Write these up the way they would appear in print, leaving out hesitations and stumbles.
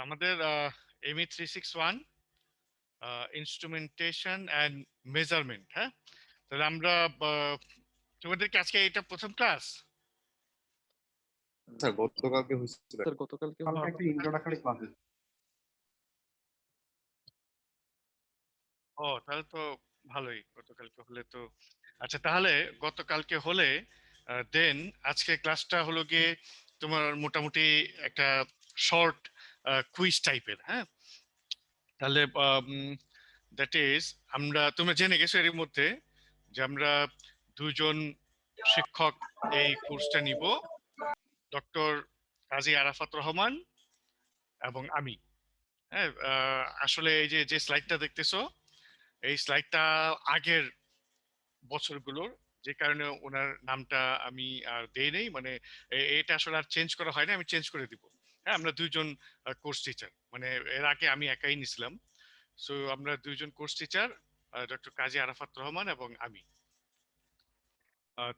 আমাদের ME 361 instrumentation and measurement. হ্যাঁ, তাহলে আমরা তোমাদেরকে আজকে এটা প্রথম ক্লাস। স্যার গতকালকে হয়েছিল, স্যার গতকালকে কালকে একটা ইন্ট্রোডাক্টরি ক্লাস। ও তাহলে তো ভালোই, গতকালকে হলে তো আচ্ছা। তাহলে গতকালকে হলে দেন আজকে ক্লাসটা হলো গিয়ে তোমার মোটামুটি একটা শর্ট কুইজ টাইপের। হ্যাঁ, তাহলে দ্যাট ইজ তোমরা জেনে গেছো এর মধ্যে যে আমরা দুজন শিক্ষক এই কোর্সটা নিব, ডক্টর কাজী আরাফাত রহমান এবং আমি। হ্যাঁ, আসলে এই যে যে স্লাইডটা দেখতেছো, এই স্লাইডটা আগের বছরগুলোর, যে কারণে ওনার নামটা আমি আর দেই নেই, মানে এটা আসলে আর চেঞ্জ করা হয় না, আমি চেঞ্জ করে দিব। হ্যাঁ, আমরা দুইজন কোর্স টিচার, মানে এর আগে আমি একাই নিছিলাম। সো আমরা দুইজন কোর্স টিচার, ডক্টর কাজী আরাফাত রহমান এবং আমি।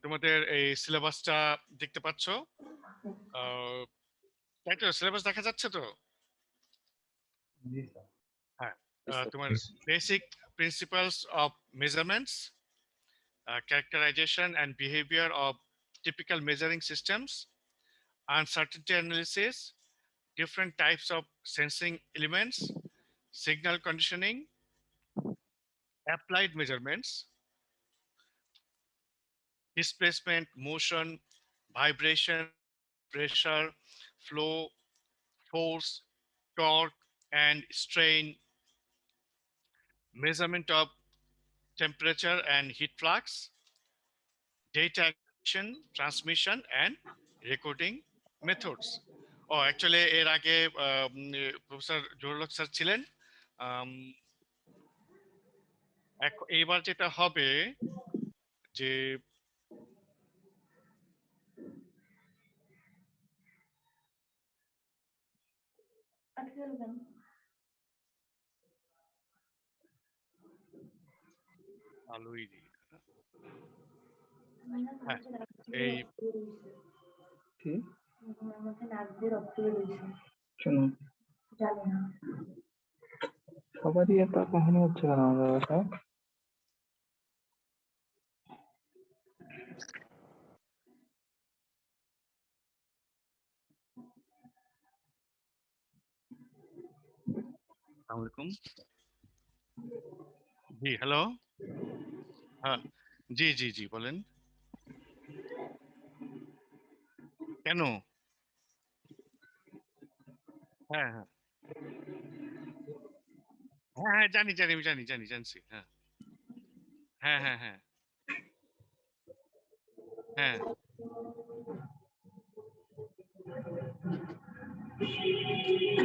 তোমাদের এই সিলেবাসটা দেখতে পাচ্ছ, তাই তো? সিলেবাস দেখা যাচ্ছে তো? জি স্যার। হ্যাঁ, তোমার basic principles of measurements, characterization and behavior of typical measuring systems, uncertainty analysis, different types of sensing elements, signal conditioning, applied measurements, displacement, motion, vibration, pressure, flow, force, torque, and strain, measurement of temperature and heat flux, data acquisition, transmission, and recording methods. ও actually এর আগে professor Zahurul হক sir ছিলেন। আম, এইবার যেটা হবে যে আলোই দিই। হ্যাঁ, এই কি কেন সবারই একটা কাহিনী হচ্ছে কেন আমাদের বাসায়? আসসালামু আলাইকুম। জি হ্যালো। হ্যাঁ, জি জি জি বলেন। কেন? হ্যাঁ হ্যাঁ হ্যাঁ হ্যাঁ, জানি জানি, আমি জানি জানি জানছি। হ্যাঁ হ্যাঁ হ্যাঁ হ্যাঁ হ্যাঁ।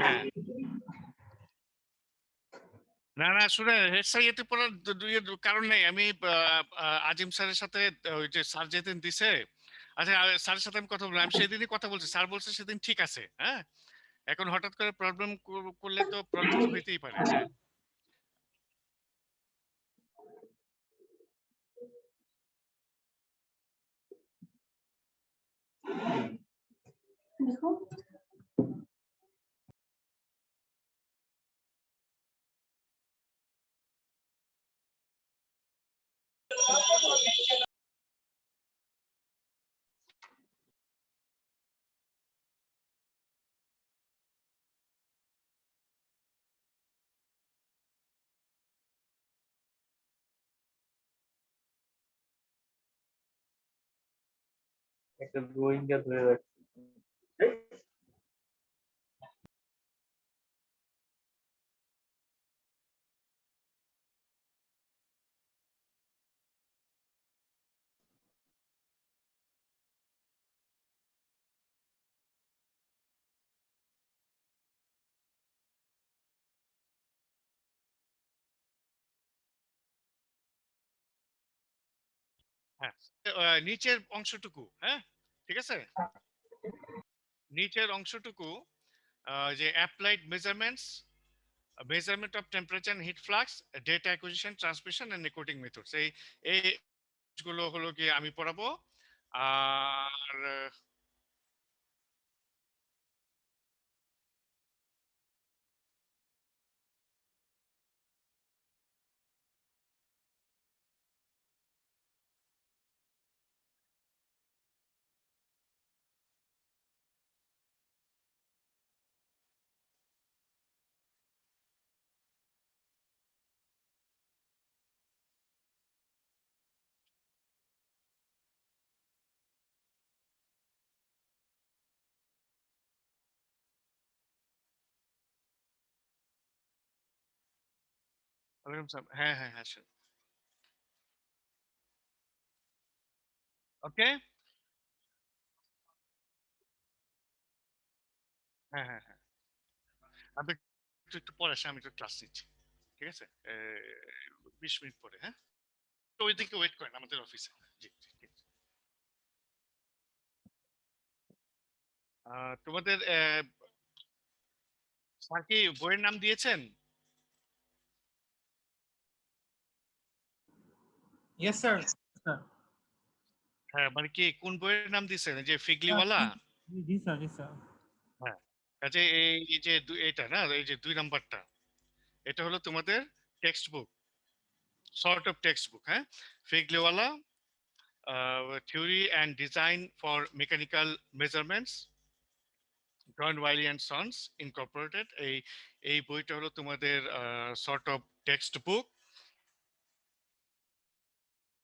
হ্যাঁ, না না, শুনে হেডসাইতে পড়ার কারণ নেই। আমি আজিম স্যারের সাথে ওই যে স্যার যেদিন দিছে, আচ্ছা স্যারের সাথে আমি কথা বললাম, আমি সেদিনই কথা বলছি, স্যার বলছে সেদিন ঠিক আছে। হ্যাঁ, এখন হঠাৎ করে প্রবলেম করলে তো প্রবলেম তো হইতেই পারে। হ্যাঁ একটা রোহিঙ্গা ধরে রাখছে। হ্যাঁ, নিচের অংশটুকু, হ্যাঁ ঠিক আছে, নিচের অংশটুকু যে applied measurements, measurement of temperature heat flux, data acquisition, transmission and recording methods, এই গুলো হলো গিয়ে আমি পড়াবো। আর ওয়ালাইকুম আসসালাম। হ্যাঁ, হ্যাঁ, হ্যাঁ, sure. ওকে? হ্যাঁ, হ্যাঁ, হ্যাঁ। আপনি একটু পরে আসেন, আমি একটু ক্লাস নিচ্ছি। ঠিক আছে? ২০ মিনিট পরে, হ্যাঁ? তো ওইদিকে ওয়েট করেন আমাদের অফিসে। জি, জি, ঠিক আছে। তোমাদের স্যার কি বইয়ের নাম দিয়েছেন? Yes, sir. Sir. হ্যাঁ, মানে কি কোন বইয়ের নাম দিয়েছেন? এই যে ফিগলিওয়ালা? জি স্যার, জি স্যার। হ্যাঁ। কাজে এই যে এটা না, এই যে ২ নাম্বারটা, এটা হলো তোমাদের textbook, sort of textbook, হ্যাঁ? Figliola theory and design for mechanical measurements, John Wiley and Sons incorporated. এই বইটা হলো তোমাদের সর্ট অফ টেক্সট বুক।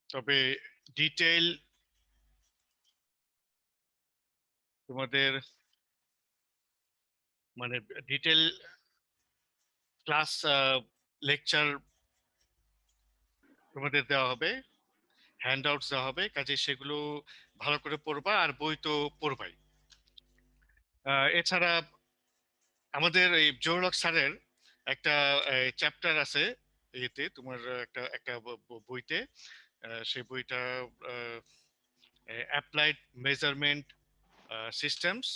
তবে ডিটেইল তোমাদের মানে ডিটেইল ক্লাস লেকচার তোমাদের দেওয়া হবে, হ্যান্ড আউটস দেওয়া হবে, কাজে সেগুলো ভালো করে পড়বা, আর বই তো পড়বাই। এছাড়া আমাদের এই জোরলক স্যারের একটা চ্যাপ্টার আছে এতে, তোমার একটা একটা বইতে, সেই বইটা অ্যাপ্লাইড মেজারমেন্ট সিস্টেমস।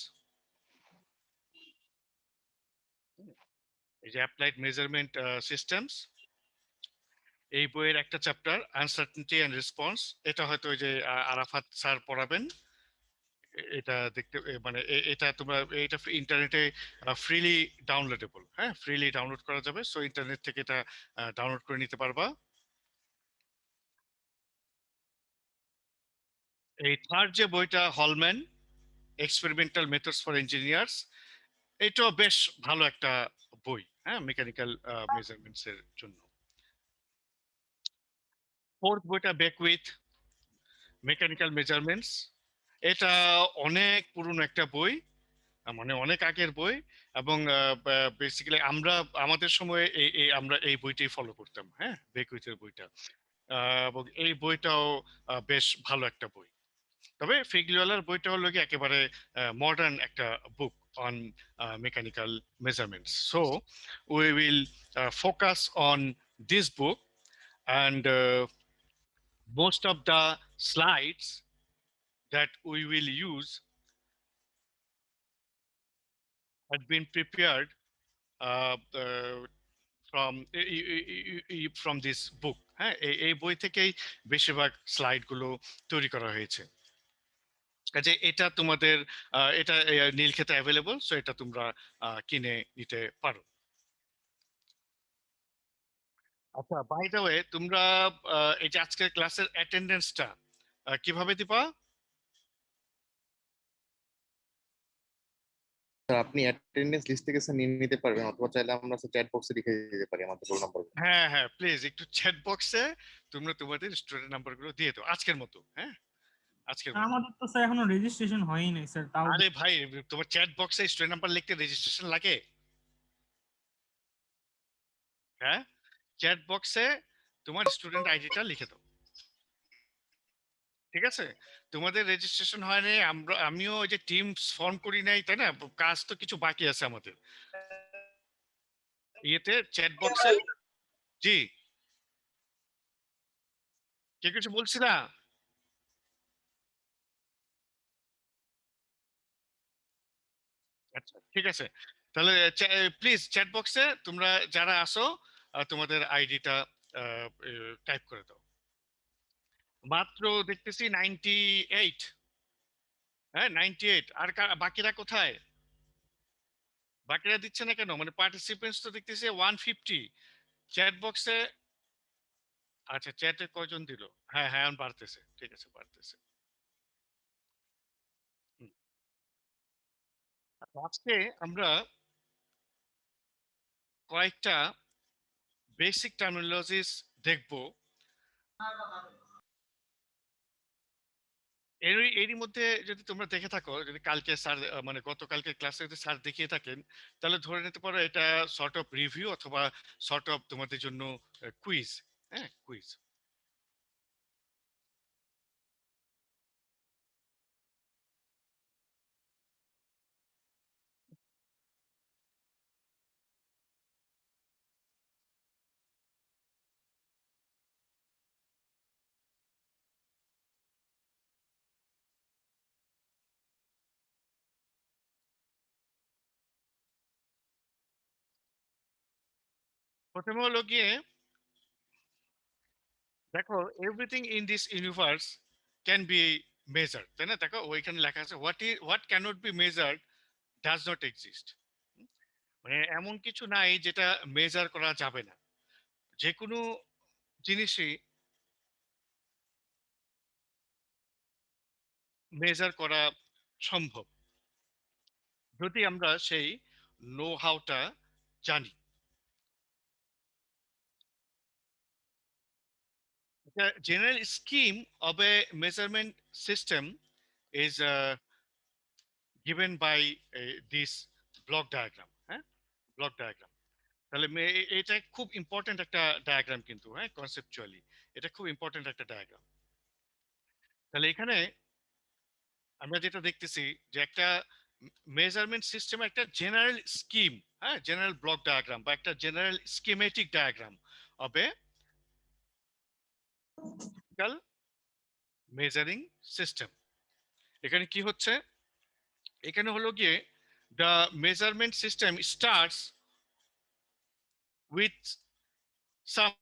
এই যে অ্যাপ্লাইড মেজারমেন্ট সিস্টেমস, এই বইয়ের একটা চ্যাপ্টার আনসার্টেনটি অ্যান্ড রেসপন্স, এটা হয়তো ওই যে আরাফাত স্যার পড়াবেন। এটা দেখতে মানে এটা তোমরা এটা ইন্টারনেটে ফ্রিলি ডাউনলোডেবল, হ্যাঁ, ফ্রিলি ডাউনলোড করা যাবে, সো ইন্টারনেট থেকে এটা ডাউনলোড করে নিতে পারবা। এই থার্ড যে বইটা হলম্যান এক্সপেরিমেন্টাল মেথডস ফর ইঞ্জিনিয়ার্স, এটাও বেশ ভালো একটা বই, হ্যাঁ, মেকানিক্যাল মেজারমেন্টস এর জন্য। ফোর্থ বইটা বেকউইথ মেকানিক্যাল মেজারমেন্টস, এটা অনেক পুরনো একটা বই, মানে অনেক আগের বই, এবং বেসিক্যালি আমরা আমাদের সময়ে আমরা এই বইটাই ফলো করতাম, হ্যাঁ, বেকুইথের বইটা। এবং এই বইটাও বেশ ভালো একটা বই। তবে ফিগলিওয়ালার বইটা হলো কি একেবারে মডার্ন একটা book on mechanical measurements, so we will focus on this book, and most of the slides that we will use had been prepared uh, uh, from this book, হ্যাঁ, এই বই থেকেই বেশিরভাগ স্লাইড গুলো তৈরি করা হয়েছে। কাজে এটা তোমাদের এটা নীলক্ষেতে অ্যাভেলেবল, সো এটা তোমরা কিনে নিতে পারো। আচ্ছা, বাই দ্য ওয়ে, তোমরা এই যে আজকের ক্লাসের অ্যাটেন্ডেন্সটা কিভাবে দিবা? স্যার আপনি অ্যাটেন্ডেন্স লিস্ট থেকে স্যার নিয়ে নিতে পারবেন, অথবা চাইলে আমরা চ্যাট বক্সে লিখে দিতে পারি আমাদের রোল নাম্বার। হ্যাঁ, হ্যাঁ, প্লিজ একটু চ্যাট বক্সে তোমরা তোমাদের স্টুডেন্ট নাম্বার গুলো দিয়ে দাও আজকের মতো, হ্যাঁ, আজকের মতো। আমাদের তো স্যার এখনো রেজিস্ট্রেশন হয়ই নাই স্যার, তাও আরে ভাই, তোমার চ্যাট বক্সে স্টুডেন্ট নাম্বার লিখতে রেজিস্ট্রেশন লাগে? হ্যাঁ, চ্যাট বক্সে তোমার স্টুডেন্ট আইডিটা লিখে দাও, ঠিক আছে? তোমাদের রেজিস্ট্রেশন হয় নাই, আমিও ওই যে টিম ফর্ম করি নাই, তাই না? কাজ তো কিছু বাকি আছে আমাদের ইয়েতে, চ্যাট বক্সে। জি, কে কিছু বলছি না? আচ্ছা, ঠিক আছে, তাহলে প্লিজ চ্যাট বক্সে তোমরা যারা আসো তোমাদের আইডিটা টাইপ করে দাও। মাত্র দেখতেছি 98, হ্যাঁ, 98। আর বাকিরা কোথায়? বাকিরা দিচ্ছে না কেন? মানে পার্টিসিপেন্টস তো দেখতেছি 150 চ্যাট বক্সে। আচ্ছা, চ্যাটে কয়জন দিল? হ্যাঁ, হ্যাঁ, এখন বাড়তেছে, ঠিক আছে, বাড়তেছে। হুম। আচ্ছা, আজকে আমরা কয়েকটা বেসিক টার্মিনোলজিস দেখব, এরই মধ্যে যদি তোমরা দেখে থাকো, যদি কালকে স্যার মানে গতকালকে ক্লাসে যদি স্যার দেখিয়ে থাকেন, তাহলে ধরে নিতে পারো এটা সর্ট অফ রিভিউ অথবা সর্ট অফ তোমাদের জন্য কুইজ। হ্যাঁ, কুইজ। প্রথমে হলো গিয়ে দেখো, everything in this universe can be measured, তাই না? দেখো ওইখানে লেখা আছে what cannot be measured does not exist. মানে এমন কিছু নাই যেটা মেজার করা যাবে না। যে কোনো জিনিসই মেজার করা সম্ভব, যদি আমরা সেই নো হাউটা জানি। The general scheme of a measurement system is given by this block diagram. হ্যাঁ, ব্লক ডায়াগ্রাম। তাহলে এটা খুব ইম্পর্টেন্ট একটা ডায়াগ্রাম কিন্তু, হ্যাঁ, কনসেপচুয়ালি এটা খুব ইম্পর্টেন্ট একটা ডায়াগ্রাম। তাহলে এখানে আমরা যেটা দেখতেছি যে একটা মেজারমেন্ট সিস্টেম একটা জেনারেল স্কিম, হ্যাঁ, জেনারেল ব্লক ডায়াগ্রাম বা একটা জেনারেল স্কিমেটিক ডায়াগ্রাম হবে মেজারিং সিস্টেম। এখানে কি হচ্ছে, এখানে হলো গিয়ে the measurement system starts with some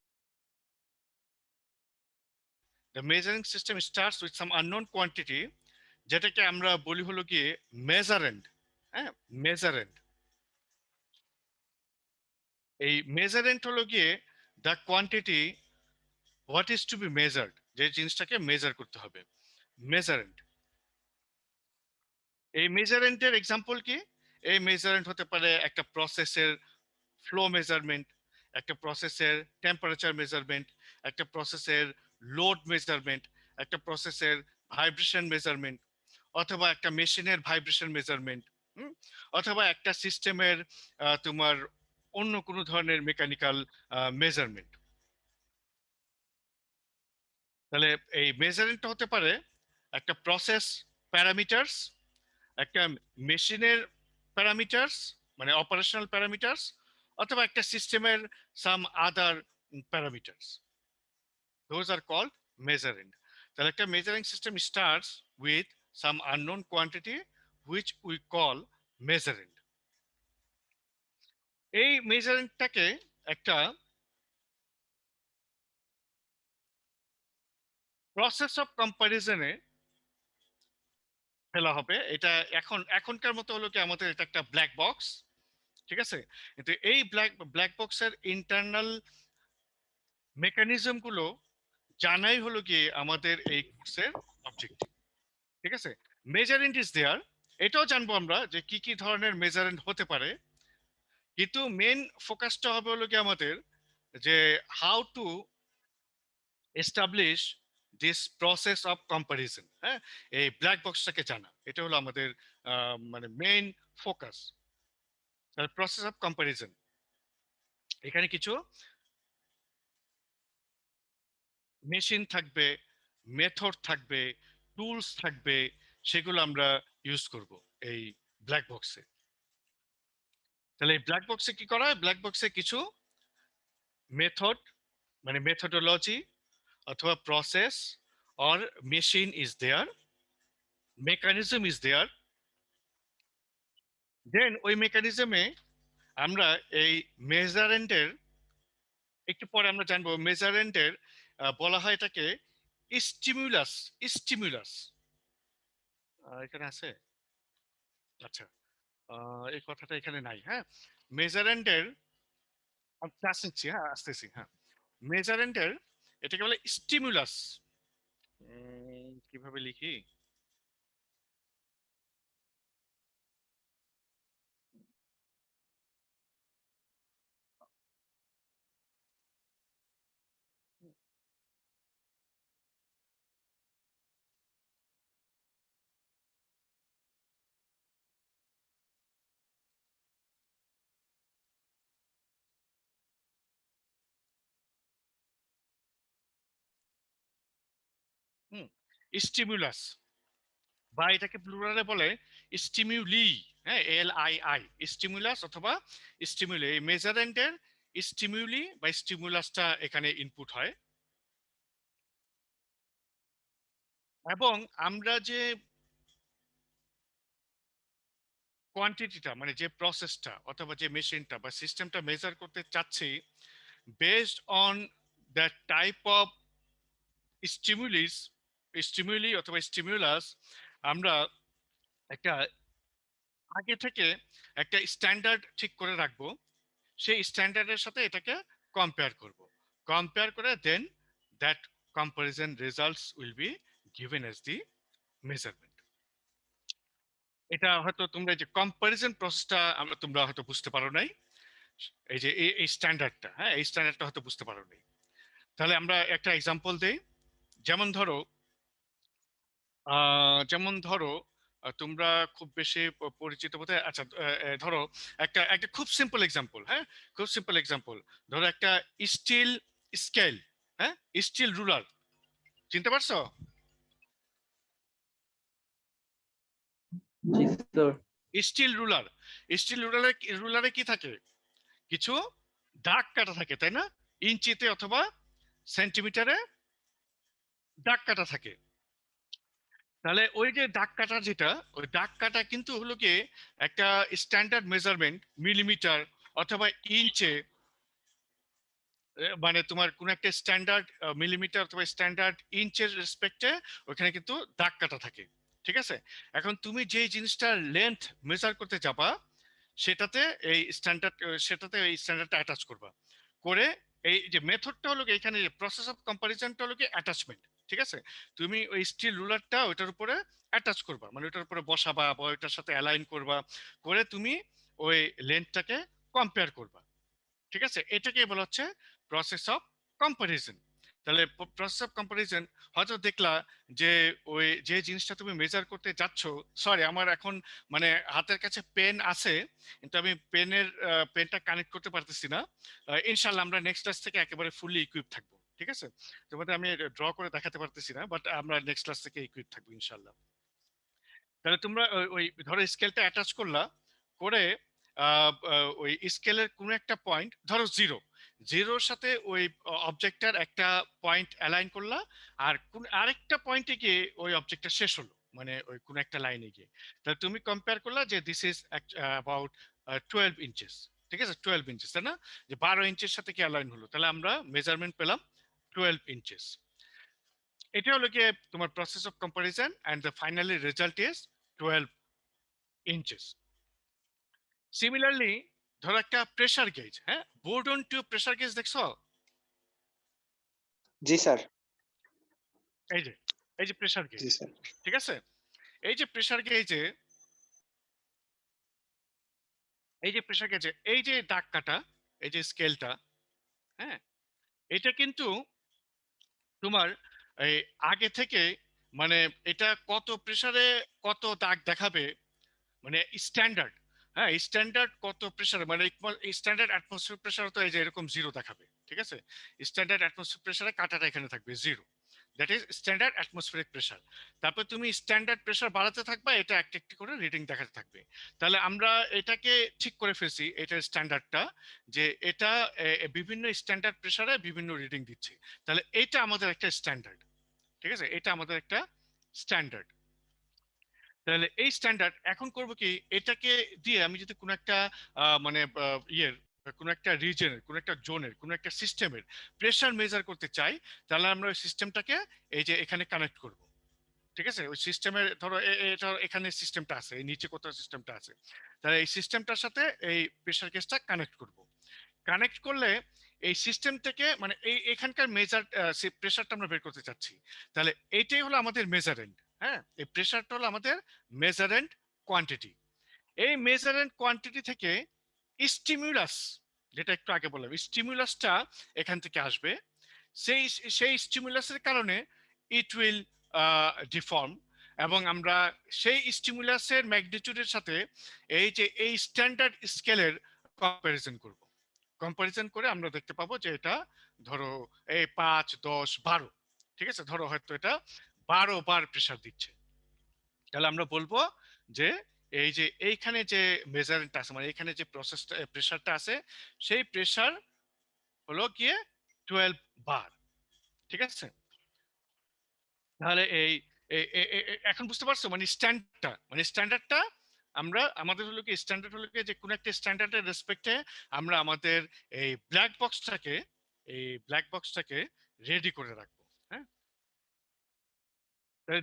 the measuring system starts with some unknown quantity, যেটাকে আমরা বলি হলো গিয়ে মেজারেন্ড। হ্যাঁ, মেজারেন্ড। এই মেজারেন্ট হলো গিয়ে the quantity what is to be measured, যে জিনিসটাকে মেজার করতে হবে, মেজারেন্ট। এই মেজারেন্টের এক্সাম্পল কি? এই মেজারেন্ট হতে পারে একটা প্রসেসের ফ্লো মেজারমেন্ট, একটা প্রসেসের টেম্পারেচার মেজারমেন্ট, একটা প্রসেসের লোড মেজারমেন্ট, একটা প্রসেসের ভাইব্রেশন মেজারমেন্ট, অথবা একটা মেশিনের ভাইব্রেশন মেজারমেন্ট, অথবা একটা সিস্টেমের তোমার অন্য কোনো ধরনের মেকানিক্যাল মেজারমেন্ট। তাহলে এই মেজারেন্টটা হতে পারে একটা প্রসেস প্যারামিটারস, একটা মেশিনের প্যারামিটারস মানে অপারেশনাল প্যারামিটারস, অথবা একটা সিস্টেমের some other parameters. Those are called measurand. তাহলে একটা measuring system starts with some unknown quantity which we call measurand. এই মেজারেন্টটাকে একটা প্রসেস অফ কম্পারিজনে ফেলা হবে। এটা এখনকার মতো হলো কি আমাদের এটা একটা ব্ল্যাক বক্স, ঠিক আছে? কিন্তু এই ব্ল্যাক বক্সের ইন্টারনাল মেকানিজম গুলো জানাই হলো গিয়ে আমাদের এই কোর্সের অবজেক্টিভ, ঠিক আছে? মেজারেন্ট ইজ দেয়ার, এটাও জানবো আমরা যে কি কি ধরনের মেজারেন্ট হতে পারে, কিন্তু মেন ফোকাসটা হবে হলো গিয়ে আমাদের যে how to establish this process of comparison. হ্যাঁ, এই ব্ল্যাক বক্সটাকে জানা, এটা হলো আমাদের মানে main focus. Process of comparison, এখানে কিছু মেশিন থাকবে, মেথড থাকবে, টুলস থাকবে, সেগুলো আমরা ইউজ করব এই ব্ল্যাক বক্সে। তাহলে এই ব্ল্যাক বক্সে কি করা হয়? ব্ল্যাক বক্সে কিছু মেথড মানে মেথডোলজি অথবা process or machine is there, mechanism is there. Then ওই মেকানিজমে আমরা এই মেজারেন্টের একটু পরে আমরা জানবো মেজারেন্টের বলা হয় এটাকে স্টিমুলাস। স্টিমুলাস এখানে আছে, আচ্ছা, এই কথাটা এখানে নাই। হ্যাঁ, মেজারেন্টের আমি ক্লাস নিচ্ছি, হ্যাঁ আসতেছি, হ্যাঁ। মেজারেন্টের এটাকে বলে স্টিমুলাস। কিভাবে লিখি? স্টিমুলাস, বা এটাকে প্লুরালে বলে স্টিমিউলি, হ্যাঁ, LII, স্টিমুলাস অথবা স্টিমুলি। এই মেজারেন্টের স্টিমুলি বা স্টিমুলাসটা এখানে ইনপুট হয়, এবং আমরা যে কোয়ান্টিটিটা মানে যে প্রসেসটা অথবা যে মেশিনটা বা সিস্টেমটা মেজার করতে চাচ্ছি, based on the type of stimuli অথবা স্টিমুলাস, আমরা একটা আগে থেকে একটা স্ট্যান্ডার্ড ঠিক করে রাখবো। সেই স্ট্যান্ডার্ডের সাথে এটাকে কম্পেয়ার করব। কম্পেয়ার করে then that comparison results will be given as the measurement. এটা হয়তো তোমরা যে কম্পারিজন প্রসেসটা তোমরা হয়তো বুঝতে পারো নাই, এই যে এই স্ট্যান্ডার্ডটা, হ্যাঁ, এই স্ট্যান্ডার্ডটা হয়তো বুঝতে পারো নাই। তাহলে আমরা একটা এক্সাম্পল দেই। যেমন ধরো তোমরা খুব বেশি পরিচিত বোধহয়, আচ্ছা, ধরো একটা একটা খুব সিম্পল এক্সাম্পল, হ্যাঁ, খুব সিম্পল এক্সাম্পল। ধরো একটা স্টিল স্কেল, হ্যাঁ, স্টিল রুলার, চিনতে পারছো? জি স্যার। স্টিল রুলার, রুলারে কি থাকে? কিছু দাগ কাটা থাকে, তাই না? ইঞ্চিতে অথবা সেন্টিমিটারে দাগ কাটা থাকে। তাহলে ওই যে দাগ কাটা, যেটা ওই দাগ কাটা কিন্তু হলো কি একটা স্ট্যান্ডার্ড মেজারমেন্ট, মিলিমিটার অথবা ইঞ্চে, মানে তোমার কোন একটা স্ট্যান্ডার্ড মিলিমিটার অথবা স্ট্যান্ডার্ড ইঞ্চের রেসপেক্টে ওখানে কিন্তু দাগ কাটা থাকে, ঠিক আছে? এখন তুমি যে জিনিসটার লেন্থ মেজার করতে যাবা, সেটাতে এই স্ট্যান্ডার্ডটা অ্যাটাচ করবা, করে এই যে মেথডটা হলো কি, এখানে প্রসেস অফ কম্পারিজনটা হলো কি অ্যাটাচমেন্ট, ঠিক আছে? তুমি ওই স্টিল রুলারটা ওইটার উপরে অ্যাটাচ করবা, মানে ওইটার উপরে বসাবা বা ওইটার সাথে অ্যালাইন করবা, করে তুমি ওই লেন্থটাকে কম্পেয়ার করবা, ঠিক আছে? এটাকে বলা হচ্ছে প্রসেস অফ কম্পারিজন। তাহলে প্রসেস অফ কম্পারিজন, হয়তো দেখলা যে ওই যে জিনিসটা তুমি মেজার করতে যাচ্ছ, সরি আমার এখন মানে হাতের কাছে পেন আছে, কিন্তু আমি পেনটা কানেক্ট করতে পারতেছি না। ইনশাল্লাহ আমরা নেক্সট ক্লাস থেকে একেবারে ফুললি ইকুইপ থাকবো, ঠিক আছে? তোমাদের আমি ড্র করে দেখাতে পারতেছি না, বাট আমরা নেক্সট ক্লাস থেকে ইকুইপ থাকবো ইনশাল্লাহ। তাহলে তোমরা ওই ধরো স্কেলটা অ্যাটাচ করলা, করে ওই স্কেলের কোনো একটা পয়েন্ট ধরো জিরোর সাথে ওই অবজেক্টটার একটা পয়েন্ট অ্যালাইন করলা, আর কোন আরেকটা পয়েন্টে গিয়ে ওই অবজেক্টটা শেষ হলো, মানে ওই কোন একটা লাইনে গিয়ে। তাহলে তুমি কম্পেয়ার করলা যে দিস ইজ অ্যাবাউট 12 ইঞ্চেস, ঠিক আছে? 12 ইঞ্চেস, তাই না? যে 12 ইঞ্চের সাথে কি অ্যালাইন হলো, তাহলে আমরা মেজারমেন্ট পেলাম 12 ইঞ্চেস। এটা হলো গিয়ে তোমার process of comparison, and the finally result is 12 inches. Similarly ধরো একটা প্রেসার গেজ, হ্যাঁ, বোর্ডন টিউব প্রেসার গেজ দেখছো? জি স্যার। এই যে এই যে প্রেসার গেজ, জি স্যার। ঠিক আছে? এই যে প্রেসার গেজে এই যে দাগ কাটা, এই যে স্কেলটা, হ্যাঁ, এটা কিন্তু তোমার এই আগে থেকে, মানে এটা কত প্রেসারে কত দাগ দেখাবে, মানে স্ট্যান্ডার্ড, হ্যাঁ, স্ট্যান্ডার্ড কত প্রেসার, মানে স্ট্যান্ডার্ড অ্যাটমসফিয়ার প্রেসার তো এই যে এরকম জিরো দেখাবে, ঠিক আছে? স্ট্যান্ডার্ড অ্যাটমসফিয়ার প্রেসারে কাটাটা এখানে থাকবে zero, that is standard atmospheric pressure. তারপর তুমি স্ট্যান্ডার্ড প্রেসার বাড়াতে থাকবা, এটা একটা একটি করে রিডিং দেখাতে থাকবে। তাহলে আমরা এটাকে ঠিক করে ফেলছি, এটার স্ট্যান্ডার্ডটা, যে এটা বিভিন্ন স্ট্যান্ডার্ড প্রেসারে বিভিন্ন রিডিং দিচ্ছে। তাহলে এটা আমাদের একটা স্ট্যান্ডার্ড, ঠিক আছে? এটা আমাদের একটা স্ট্যান্ডার্ড। তাহলে এই স্ট্যান্ডার্ড এখন করব কি, এটাকে দিয়ে আমি যদি কোনো একটা মানে ইয়ের কোনো একটা রিজনের, কোনো একটা জোনের, কোনো একটা সিস্টেমের প্রেসার মেজার করতে চাই, তাহলে আমরা ওই সিস্টেমটাকে এই যে এখানে কানেক্ট করব, ঠিক আছে? ওই সিস্টেমের ধরো এটা এখানে সিস্টেমটা আছে, এই নিচে কোথাও সিস্টেমটা আছে, তাহলে এই সিস্টেমটার সাথে এই প্রেসার কেসটা কানেক্ট করব। কানেক্ট করলে এই সিস্টেম থেকে, মানে এই এখানকার মেজার প্রেসারটা আমরা বের করতে চাচ্ছি, তাহলে এইটাই হলো আমাদের মেজারেন্ট, হ্যাঁ, এই প্রেসারটা হলো আমাদের মেজারেন্ট কোয়ান্টিটি। এই মেজারেন্ট কোয়ান্টিটি থেকে স্টিমুলাস, যেটা একটু আগে বললাম, স্টিমুলাসটা এখান থেকে আসবে। সেই সেই স্টিমুলাসের কারণে ইট উইল ডিফর্ম, এবং আমরা সেই স্টিমুলাসের ম্যাগনিটিউডের সাথে এই যে এই স্ট্যান্ডার্ড স্কেলের কম্পারিজন করব। কম্পারিজন করে আমরা দেখতে পাবো যে এটা ধরো এই 5, 10, 12, ঠিক আছে? ধরো হয়তো এটা 12 বার প্রেসার দিচ্ছে, তাহলে আমরা বলবো যে এই যে এইখানে যে মেজারেন্ট আছে মানে এখানে যে প্রসেসটা প্রেসারটা আছে সেই প্রেসার হলো গিয়ে 12 বার। ঠিক আছে, তাহলে এই এখন বুঝতে পারছো মানে স্ট্যান্ডার্ডটা আমরা আমাদের হলো কি স্ট্যান্ডার্ড হলো কি যে কোন একটা স্ট্যান্ডার্ডের রেসপেক্টে আমরা আমাদের এই ব্ল্যাক বক্সটাকে রেডি করে রাখবো। হ্যাঁ,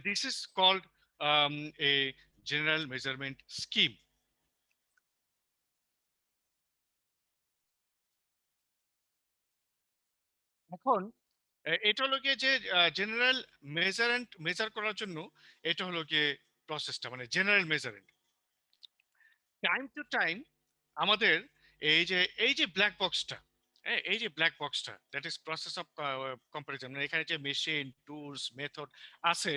this is called a general measurement scheme. এখন এটা হলো গিয়ে যে জেনারেল মেজার করার জন্য এটা হলো গিয়ে প্রসেসটা মানে জেনারেল মেজারেন্ট। টাইম টু টাইম আমাদের এই যে ব্ল্যাক বক্সটা, হ্যাঁ এই যে ব্ল্যাক বক্সটা that is process of comparison, মানে এখানে যে মেশিন টুলস মেথড আছে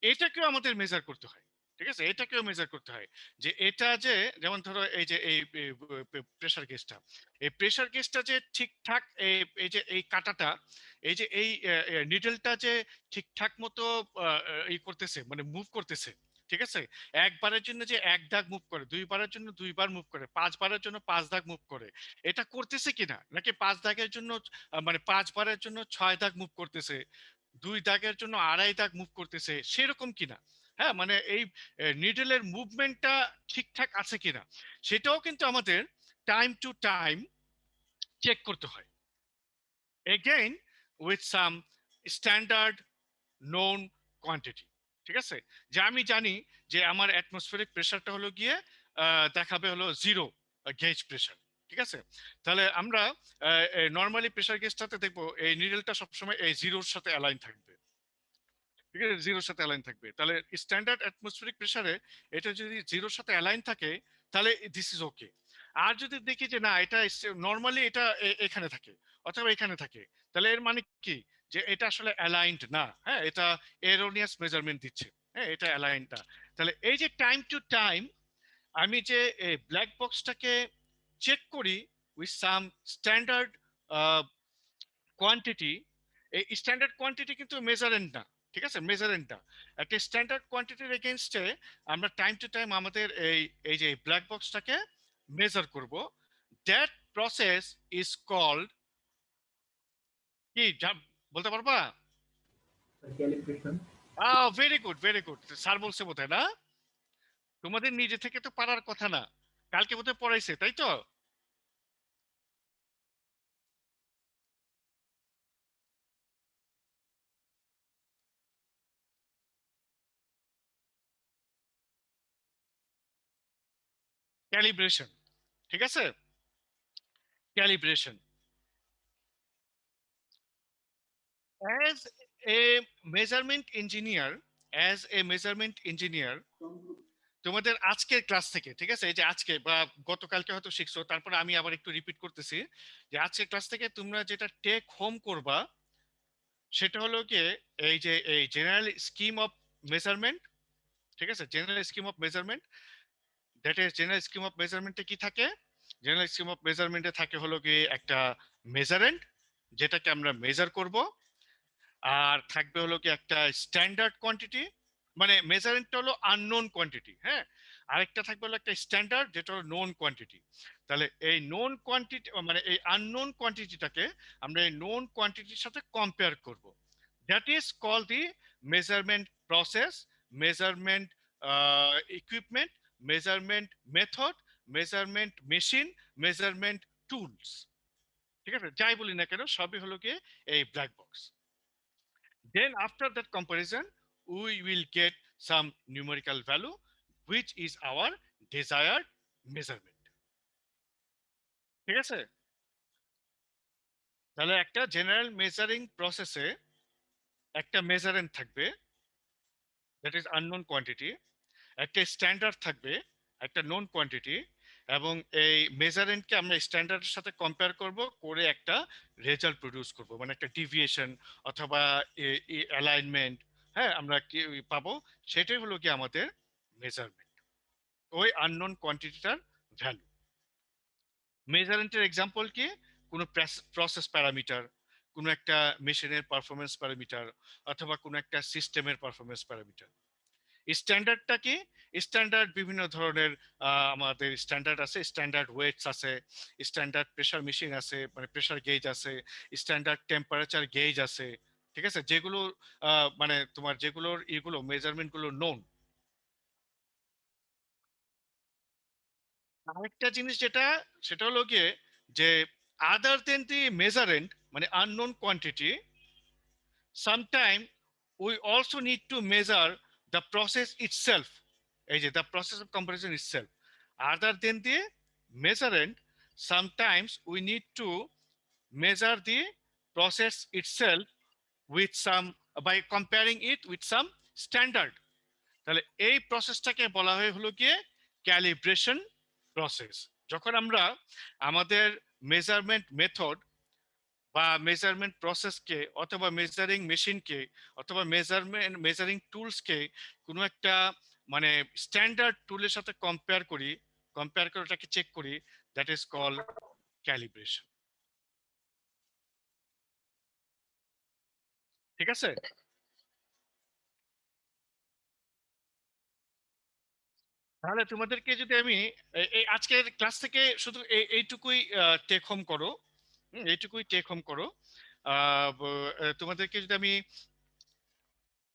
এটাকেও আমাদের মেজার করতে হয়। ঠিক আছে, এটাকেও মেজার করতে হয় যে এটা যে যেমন ধরো এই যে এই প্রেসার গেজটা, এই প্রেসার গেজটা যে ঠিকঠাক এই যে এই কাটাটা এই যে এই নিডলটা যে ঠিকঠাক মতো ই করতেছে মানে মুভ করতেছে। ঠিক আছে, একবারের জন্য যে এক দাগ মুভ করে, দুইবারের জন্য দুইবার মুভ করে, পাঁচবারের জন্য পাঁচ দাগ মুভ করে, এটা করতেছে কিনা, নাকি পাঁচ দাগের জন্য মানে পাঁচবারের জন্য ছয় দাগ মুভ করতেছে, দুই দাগের জন্য আড়াই দাগ মুভ করতেছে সেরকম কিনা। হ্যাঁ, মানে এই নিডলের মুভমেন্টটা ঠিকঠাক আছে কিনা সেটাও কিন্তু আমাদের টাইম টু টাইম চেক করতে হয়, again with some standard known quantity. ঠিক আছে, যে আমি জানি যে আমার অ্যাটমসফিয়ারিক প্রেসারটা হলো গিয়ে দেখাবে হলো 0 গেজ প্রেসার। ঠিক আছে, তাহলে আমরা নর্মালি প্রেসার গেজটাতে দেখবো এই নিডলটা সবসময় এই 0-র সাথে অ্যালাইন থাকবে। ঠিক আছে, 0-র সাথে অ্যালাইন থাকবে, তাহলে স্ট্যান্ডার্ড অ্যাটমসফিয়ারিক প্রেসারে এটা যদি 0-র সাথে অ্যালাইন থাকে তাহলে দিস ইজ ওকে। আর যদি দেখি যে না এটা নর্মালি এটা এখানে থাকে অথবা এখানে থাকে, তাহলে এর মানে কি যে এটা আসলে অ্যালাইনড না, হ্যাঁ এটা এরোনিয়াস মেজারমেন্ট দিচ্ছে, হ্যাঁ এটা অ্যালাইনড না। তাহলে এই যে টাইম টু টাইম আমি যে ব্ল্যাক বক্সটাকে চেক করি উইথ সাম স্ট্যান্ডার্ড কোয়ান্টিটি, এই স্ট্যান্ডার্ড কোয়ান্টিটি কিন্তু মেজারেন্ট না। ঠিক আছে, মেজারেন্ট না, একটা স্ট্যান্ডার্ড কোয়ান্টিটির এগেইনস্টে আমরা টাইম টু টাইম আমাদের এই যে ব্ল্যাক বক্সটাকে মেজার করব। দ্যাট প্রসেস ইজ কল্ড কি বলতে পারবা? Calibration. Very good very good, sir বলছে বোধহয় না, তোমাদের নিজে থেকে তো পারার কথা না, কালকে বোধহয় পড়াইছে তাই তো। ক্যালিব্রেশন, ঠিক আছে, calibration as a measurement engineer, as a measurement engineer তোমাদের আজকের ক্লাস থেকে, ঠিক আছে, এই যে আজকে বা গতকালকে হয়তো শিখছো, তারপরে আমি আবার একটু রিপিট করতেছি যে আজকের ক্লাস থেকে তোমরা যেটা টেক হোম করবা সেটা হলো গিয়ে এই যে এই জেনারেল স্কিম অফ মেজারমেন্ট। ঠিক আছে, general scheme of measurement, that is general scheme of মেজারমেন্টে কি থাকে, জেনারেল স্কিম অফ মেজারমেন্টে থাকে হলো গিয়ে একটা মেজারেন্ট যেটাকে আমরা মেজার করব, আর থাকবে হলো কি একটা স্ট্যান্ডার্ড কোয়ান্টিটি, মানে মেজারেন্টটা হলো আননোন কোয়ান্টিটি, হ্যাঁ, আরেকটা থাকবে হলো একটা স্ট্যান্ডার্ড যেটা হলো নোন কোয়ান্টিটি। তাহলে এই নোন কোয়ান্টিটি মানে এই আননোন কোয়ান্টিটিটাকে আমরা এই নোন কোয়ান্টিটির সাথে কম্পেয়ার করব, that is call the measurement process, measurement equipment, measurement method, measurement machine, measurement tools. ঠিক আছে, যাই বলি না কেন সবই হলো গিয়ে এই black box. Then after that comparison, we will get some numerical value, which is our desired measurement. ঠিক আছে, তাহলে একটা জেনারেল মেজারিং প্রসেসে একটা মেজারেন্ট থাকবে দ্যাট ইজ আননোন কোয়ান্টিটি, একটা স্ট্যান্ডার্ড থাকবে একটা নোন কোয়ান্টিটি, এবং এই মেজারেন্টকে আমরা স্ট্যান্ডার্ডের সাথে কম্পেয়ার করব করে একটা রেজাল্ট প্রডিউস করব, মানে একটা ডিভিয়েশন অথবা অ্যালাইনমেন্ট, হ্যাঁ আমরা কি পাবো, সেটাই হলো কি আমাদের মেজারমেন্ট, ওই আননোন কোয়ান্টিটিটার ভ্যালু। মেজারেন্টের এক্সাম্পল কি, কোনো প্রসেস প্যারামিটার, কোনো একটা মেশিনের পারফরমেন্স প্যারামিটার অথবা কোনো একটা সিস্টেমের পারফরমেন্স প্যারামিটার। স্ট্যান্ডার্ডটা কি? স্ট্যান্ডার্ড বিভিন্ন ধরনের আমাদের স্ট্যান্ডার্ড আছে, স্ট্যান্ডার্ড ওয়েটস আছে, স্ট্যান্ডার্ড প্রেসার মেশিন আছে, মানে প্রেসার গেজ আছে, স্ট্যান্ডার্ড টেম্পারেচার গেজ আছে, ঠিক আছে, যেগুলো মানে তোমার যেগুলোর এগুলো মেজারমেন্ট গুলো নোন। আরেকটা জিনিস যেটা, সেটা হলো গিয়ে যে আদার দেন দি মেজারেন্ট মানে unknown quantity, sometime we also need to measure the process itself. এই যে the process of comparison itself, other than the measurand, sometimes we need to measure the process itself with some, by comparing it with some standard। তাহলে এই প্রসেসটাকে বলা হয় হলো গিয়ে calibration process. যখন আমরা আমাদের মেজারমেন্ট মেথড বা মেজারমেন্ট প্রসেসকে অথবা মেজারিং মেশিনকে অথবা মেজারিং টুলসকে কোনো একটা মানে স্ট্যান্ডার্ড টুলের সাথে কম্পেয়ার করে ওটাকে চেক করি, দ্যাট ইজ কল ক্যালিব্রেশন। ঠিক আছে? তাহলে তোমাদেরকে যদি আমি এই আজকের ক্লাস থেকে শুধু এইটুকুই টেক হোম করো, এইটুকুই টেক হোম করো। তোমাদেরকে যদি আমি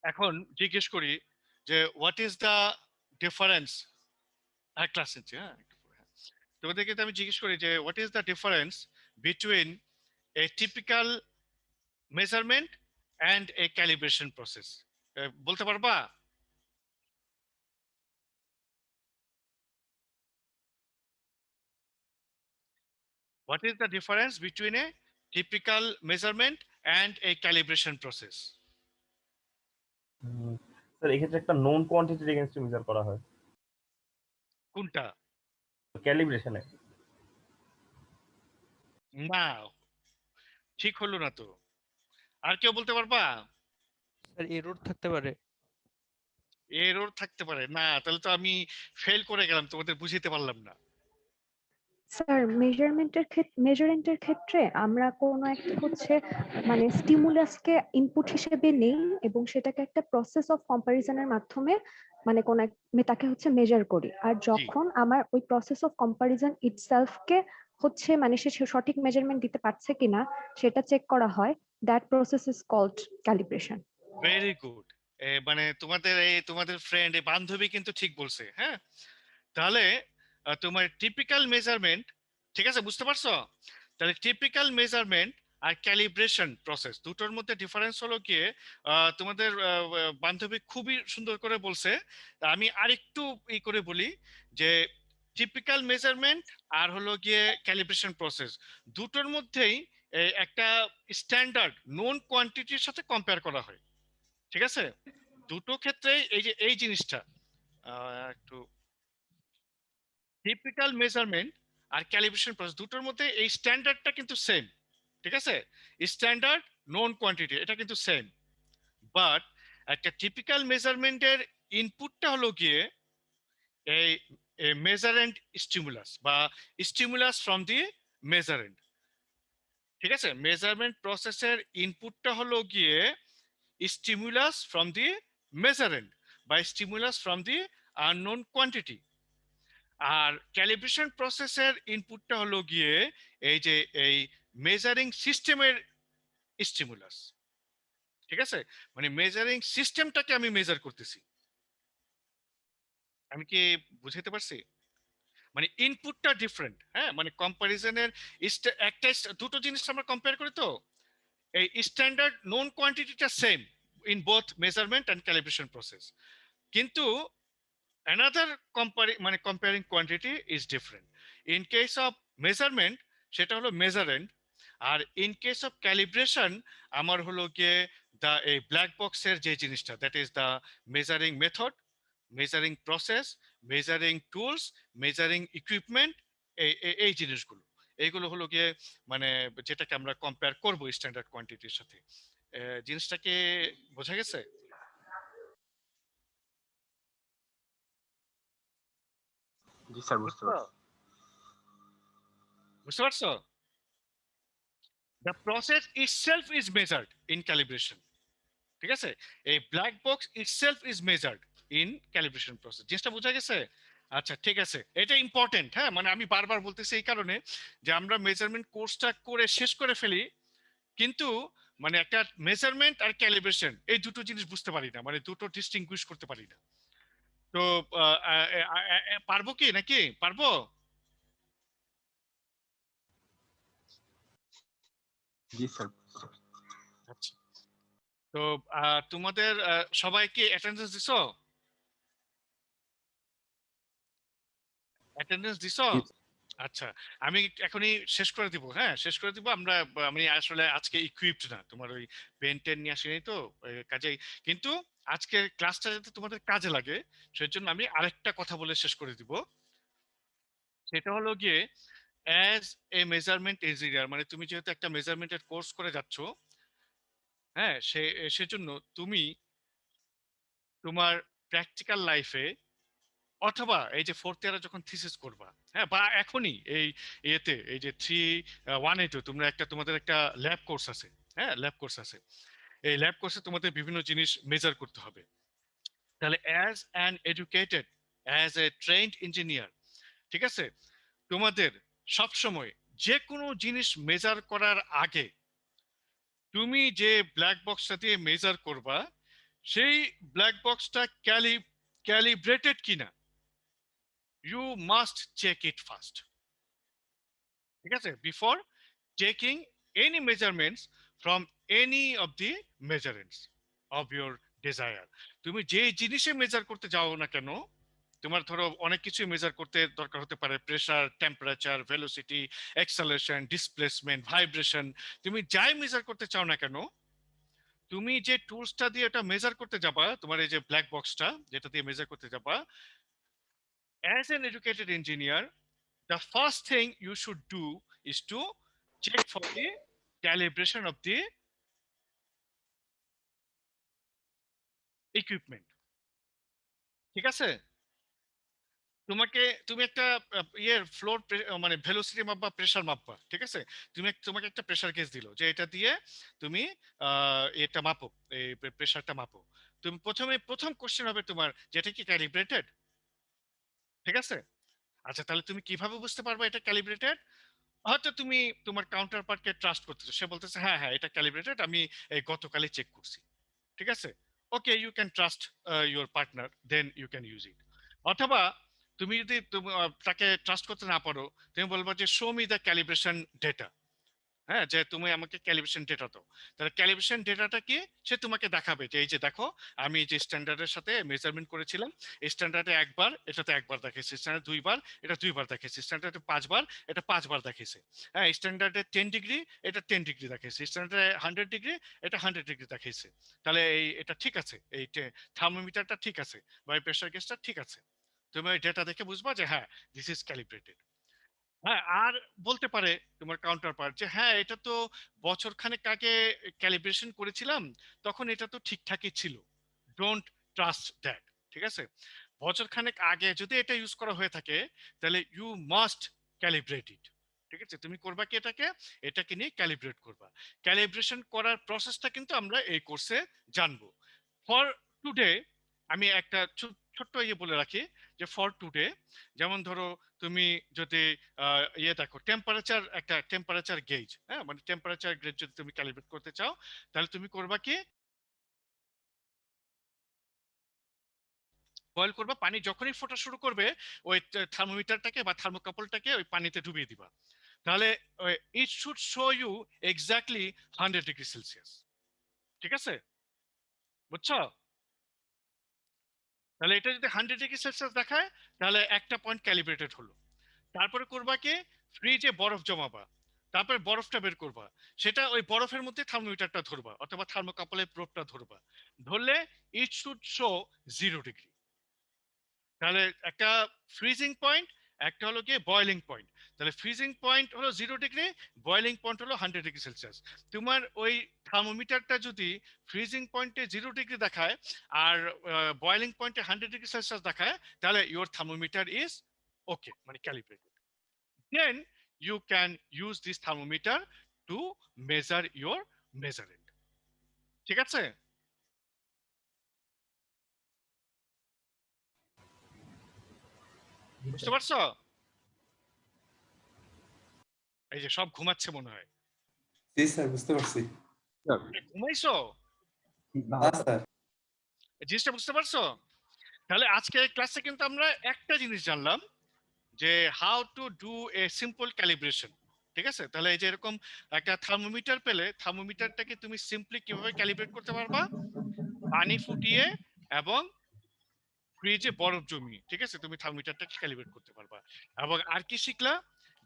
এখন জিজ্ঞেস করি যে what is the difference, class নিচ্ছি, হ্যাঁ একটু পরে, হ্যাঁ। তোমাদেরকে যদি আমি জিজ্ঞেস করি যে what is the difference between A typical measurement and a calibration process, বলতে পারবা? What is the difference between a typical measurement and a calibration process? Sir এক্ষেত্রে একটা নোন কোয়ান্টিটির এগেইনস্টে মেজার করা হয় কোনটা? ক্যালিব্রেশনে। না, ঠিক হলো না তো। আর কেউ বলতে পারবা? স্যার এরর থাকতে পারে। এরর থাকতে পারে না, তাহলে তো আমি ফেল করে গেলাম, তোমাদের বুঝাইতে পারলাম না। স্যার মেজারেন্টের ক্ষেত্রে আমরা কোনো একটা হচ্ছে মানে স্টিমুলাসকে ইনপুট হিসেবে নেই এবং সেটাকে একটা প্রসেস অফ কম্পারিজনের মাধ্যমে মানে কোন তাকে হচ্ছে মেজার করি। আর যখন আমার ওই প্রসেস অফ কম্পারিজন ইটসেলফকে হচ্ছে মানে সে সঠিক মেজারমেন্ট দিতে পারছে কিনা সেটা চেক করা হয়, that process is called calibration. Very good. মানে তোমাদের ফ্রেন্ড বান্ধবী কিন্তু ঠিক বলছে, হ্যাঁ। তাহলে তোমার টিপিক্যাল মেজারমেন্ট, ঠিক আছে, বুঝতে পারছো? তাহলে টিপিক্যাল মেজারমেন্ট আর ক্যালিব্রেশন প্রসেস দুটোর মধ্যে ডিফারেন্স হলো গিয়ে তোমাদের বান্ধবী খুবই সুন্দর করে বলছে। আমি আরেকটু করে বলি যে টিপিক্যাল মেজারমেন্ট আর হলো গিয়ে ক্যালিব্রেশন প্রসেস দুটোর মধ্যেই একটা স্ট্যান্ডার্ড নোন কোয়ান্টিটির সাথে কম্পেয়ার করা হয়, ঠিক আছে? দুটো ক্ষেত্রেই এই যে এই জিনিসটা একটু টিপিক্যাল মেজারমেন্ট আর ক্যালিব্রেশন প্রসেস দুটোর মধ্যে এই স্ট্যান্ডার্ডটা কিন্তু সেম, ঠিক আছে? স্ট্যান্ডার্ড নোন কোয়ান্টিটি এটা কিন্তু সেম, বাট একটা টিপিক্যাল মেজারমেন্টের ইনপুটটা হলো গিয়ে এই মেজারেন্ট স্টিমুলাস বা স্টিমুলাস ফ্রম দি মেজারেন্ট, ঠিক আছে? মেজারমেন্ট প্রসেসের ইনপুটটা হলো গিয়ে স্টিমুলাস ফ্রম দি মেজারেন্ট বা stimulus from the unknown quantity. আর ক্যালিব্রেশন প্রসেসের ইনপুটটা হলো গিয়ে এই যে এই মেজারিং সিস্টেমের স্টিমুলাস, ঠিক আছে? মানে মেজারিং সিস্টেমটাকে আমি মেজার করতেছি। আমি কি বুঝাতে পারছি? মানে ইনপুটটা ডিফারেন্ট, হ্যাঁ, মানে কম্পারিজনের একটা দুটো জিনিস আমরা কম্পেয়ার করি, তো এই স্ট্যান্ডার্ড নোন কোয়ান্টিটিটা same in both measurement and calibration process, কিন্তু another comparing quantity is different. In case of measurement সেটা হলো মেজারেন্ট, আর ইন কেস অফ ক্যালিব্রেশন আমার হলো গিয়ে দা এই ব্ল্যাক বক্সের যে জিনিসটা, that is the measuring method, measuring process, measuring tools, measuring equipment, এই জিনিসগুলো, এইগুলো হলো গিয়ে মানে যেটাকে আমরা কম্পেয়ার করব স্ট্যান্ডার্ড কোয়ান্টিটির সাথে। জিনিসটাকে বোঝা গেছে? জি স্যার, বুঝতে পারছি। বুঝতে পারছো? the process itself is measured in calibration. ঠিক আছে, এই black box itself is measured in calibration process. জিনিসটা বোঝা গেছে? আচ্ছা ঠিক আছে, এটা ইম্পর্টেন্ট। হ্যাঁ, মানে আমি বারবার বলতেছি এই কারণে যে আমরা মেজারমেন্ট কোর্সটা করে শেষ করে ফেলি, কিন্তু মানে একটা মেজারমেন্ট আর ক্যালিব্রেশন এই দুটো জিনিস বুঝতে পারি না, মানে দুটো ডিস্টিংগুইশ করতে পারি না। তো পারবো কি নাকি পারবো? জি স্যার। আচ্ছা, তো তোমাদের সবাই কি অ্যাটেন্ডেন্স দিছো? অ্যাটেন্ডেন্স দিছো? জি। আচ্ছা, আমি এখনই শেষ করে দিব। হ্যাঁ, শেষ করে দিব। আমি আসলে আজকে ইকুইপড না, তোমার ওই পেন টেন নিয়ে আসিনি তো কাজেই, কিন্তু আজকে ক্লাসটা যাতে তোমাদের কাজে লাগে সেজন্য আমি আরেকটা কথা বলে শেষ করে দিব। সেটা হলো গিয়ে অ্যাজ এ মেজারমেন্ট ইঞ্জিনিয়ার, মানে তুমি যেহেতু একটা মেজারমেন্টের কোর্স করে যাচ্ছ, হ্যাঁ, সেজন্য তুমি তোমার প্র্যাকটিক্যাল লাইফে অথবা এই যে ফোর্থ ইয়ারে যখন থিসিস করবা, হ্যাঁ, বা এখনই এই ইয়েতে এই যে 3-1-8 তোমরা তোমাদের একটা ল্যাব কোর্স আছে। হ্যাঁ, ল্যাব কোর্স আছে। এই ল্যাব কোর্সে তোমাদের বিভিন্ন জিনিস মেজার করতে হবে। তাহলে as an educated, as a trend engineer, ঠিক আছে, তোমাদের সবসময় যে কোনো জিনিস মেজার করার আগে তুমি যে ব্ল্যাক বক্সটা দিয়ে মেজার করবা সেই ব্ল্যাক বক্সটা ক্যালিব্রেটেড কিনা, you must check it first. ঠিক আছে, before taking any measurements from any of the measurements of your desire. তুমি যে জিনিসে মেজার করতে যাও না কেন, তোমার ধরো অনেক কিছু মেজার করতে দরকার হতে পারে, pressure, temperature, velocity, acceleration, displacement, vibration, তুমি যাই মেজার করতে চাও না কেন, তুমি যে টুলসটা দিয়ে এটা মেজার করতে যাবা, তোমার এই যে ব্ল্যাক বক্সটা যেটা দিয়ে মেজার করতে যাবা, as an educated engineer, the first thing you should do is to check for the calibration of the equipment. ঠিক আছে, তুমি একটা ইয়ের ফ্লোর মানে ভেলোসিটি মাপবা, প্রেসার মাপবা, ঠিক আছে, তোমাকে একটা প্রেসার গেজ দিল যে এটা দিয়ে তুমি এটা মাপো, এই প্রেসারটা মাপো। তুমি প্রথম কোশ্চেন হবে তোমার যেটা কি ক্যালিব্রেটেড, ঠিক আছে। আচ্ছা, তাহলে তুমি কিভাবে বুঝতে পারবে এটা ক্যালিব্রেটেড? হয়তো তুমি তোমার কাউন্টার পার্টকে ট্রাস্ট করতেছো, সে বলতেছে হ্যাঁ হ্যাঁ এটা ক্যালিব্রেটেড, আমি এই গতকালই চেক করছি, ঠিক আছে, okay, you can trust your partner, then you can use it. অথবা তুমি যদি তাকে ট্রাস্ট করতে না পারো, তুমি বলবো যে show me the calibration data. হ্যাঁ, যে তুমি আমাকে ক্যালিব্রেশন ডেটা দাও। তাহলে ক্যালিব্রেশন ডেটাটা কি, সে তোমাকে দেখাবে যে এই যে দেখো আমি যে স্ট্যান্ডার্ডের সাথে মেজারমেন্ট করেছিলাম, এই স্ট্যান্ডার্ডে একবার, এটাতে একবার দেখাইছে, স্ট্যান্ডার্ড দুইবার, এটা দুইবার দেখাইছে, স্ট্যান্ডার্ডে পাঁচবার, এটা পাঁচবার দেখাইছে। হ্যাঁ, স্ট্যান্ডার্ডে 10 ডিগ্রি, এটা 10 ডিগ্রি দেখাইছে, স্ট্যান্ডার্ডে 100 ডিগ্রি, এটা 100 ডিগ্রি দেখাইছে। তাহলে এটা ঠিক আছে, এই থার্মোমিটারটা ঠিক আছে, বা এই প্রেসার গেজটা ঠিক আছে। তুমি ওই ডেটা দেখে বুঝবা যে হ্যাঁ দিস ইজ ক্যালিব্রেটেড। হ্যাঁ, আর বলতে পারে তোমার কাউন্টার পার্ট যে হ্যাঁ এটা তো বছর খানেক আগে ক্যালিব্রেশন করেছিলাম, তখন এটা তো ঠিকঠাকই ছিল, ডোন্ট ট্রাস্ট দ্যাট। ঠিক আছে, বছর খানেক আগে যদি এটা ইউজ করা হয়ে থাকে তাহলে ইউ মাস্ট ক্যালিব্রেট ইট। ঠিক আছে, তুমি করবা কি এটাকে নিয়ে ক্যালিব্রেট করবা। ক্যালিব্রেশন করার প্রসেসটা কিন্তু আমরা এই কোর্সে জানবো। ফর টুডে আমি একটা ছোট্ট ইয়ে বলে রাখি যে ফর টুডে, যেমন ধরো তুমি যদি ইয়ে দেখো টেম্পারেচার গেজ, হ্যাঁ, মানে টেম্পারেচার গেজ যদি তুমি ক্যালিব্রেট করতে চাও, তাহলে তুমি করবা কি, বয়েল করবা, পানি যখনই ফোটা শুরু করবে ওই থার্মোমিটারটাকে বা থার্মোকাপলটাকে ওই পানিতে ডুবিয়ে দিবা। তাহলে it should show you exactly 100 degree Celsius. ঠিক আছে, বুঝছো? তাহলে এটা যদি 100 ডিগ্রি সেলসিয়াস দেখায় তাহলে একটা পয়েন্ট ক্যালিব্রেটেড হলো। তারপরে করবা কি, ফ্রিজে বরফ জমাবা, তারপরে বরফটা বের করবা, সেটা ওই বরফের মধ্যে থার্মোমিটারটা ধরবা অথবা থার্মোকাপলের প্রোবটা ধরবা, ধরলে ইট শুড শো 0 ডিগ্রি। তাহলে একটা ফ্রিজিং পয়েন্ট, একটা হলো গিয়ে বয়লিং পয়েন্ট। তাহলে ফ্রিজিং পয়েন্ট হলো 0 ডিগ্রি, বয়লিং পয়েন্ট হলো 100 ডিগ্রি সেলসিয়াস। তোমার ওই থার্মোমিটারটা যদি ফ্রিজিং পয়েন্টে 0 ডিগ্রি দেখায় আর বয়লিং পয়েন্টে 100 ডিগ্রি সেলসিয়াস দেখায়, তাহলে ইউর থার্মোমিটার ইজ ওকে, মানে calibrated. Then you can use this thermometer to measure your measurand. ঠিক আছে? বুঝতে পারছো? এই যে সব ঘুমাচ্ছে মনে হয়। জি স্যার, বুঝতে পারছি। ঘুমাইছো? না স্যার। জিনিসটা বুঝতে পারছো? তাহলে আজকে ক্লাসে কিন্তু আমরা একটা জিনিস জানলাম যে how to do a simple calibration. ঠিক আছে? তাহলে এই যে এরকম একটা থার্মোমিটার পেলে থার্মোমিটারটাকে তুমি সিম্পলি কিভাবে ক্যালিব্রেট করতে পারবা? পানি ফুটিয়ে এবং ফ্রিজে বরফ জমিয়ে, ঠিক আছে, তুমি থার্মোমিটারটাকে ক্যালিব্রেট করতে পারবা। এবং আর কি শিখলা?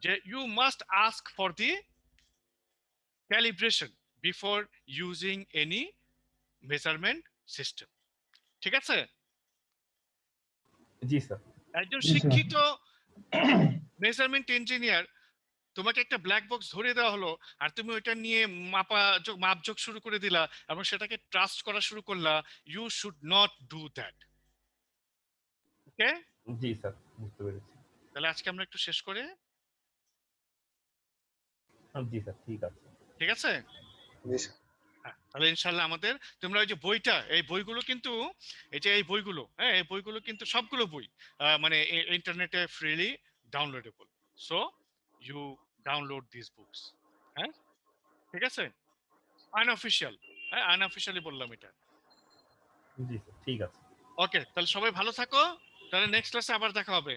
যে you must ask for the calibration before using any measurement system. ঠিক আছে? জি স্যার। একজন জি, স্যার। শিক্ষিত মেজারমেন্ট ইঞ্জিনিয়ার, তোমাকে একটা ব্ল্যাক বক্স ধরিয়ে দেওয়া হলো আর তুমি ওইটা নিয়ে মাপযোগ শুরু করে দিলা এবং সেটাকে ট্রাস্ট করা শুরু করলা। You should not do that. Okay? জি স্যার, বুঝতে পেরেছি। তাহলে আজকে আমরা একটু শেষ করে, জি স্যার, ঠিক আছে। ঠিক আছে? জি স্যার। হ্যাঁ, তাহলে ইনশাল্লাহ আমাদের তোমরা ওই যে বইটা, এই বইগুলো কিন্তু, এই যে এই বইগুলো, হ্যাঁ, এই বইগুলো কিন্তু সবগুলো বই মানে ইন্টারনেটে freely downloadable. So you download this books. হ্যাঁ, ঠিক আছে? আনঅফিশিয়াল, হ্যাঁ, আনঅফিশিয়ালি বললাম এটা। জি স্যার, ঠিক আছে। ওকে, তাহলে সবাই ভালো থাকো। তাহলে নেক্সট ক্লাসে আবার দেখা হবে।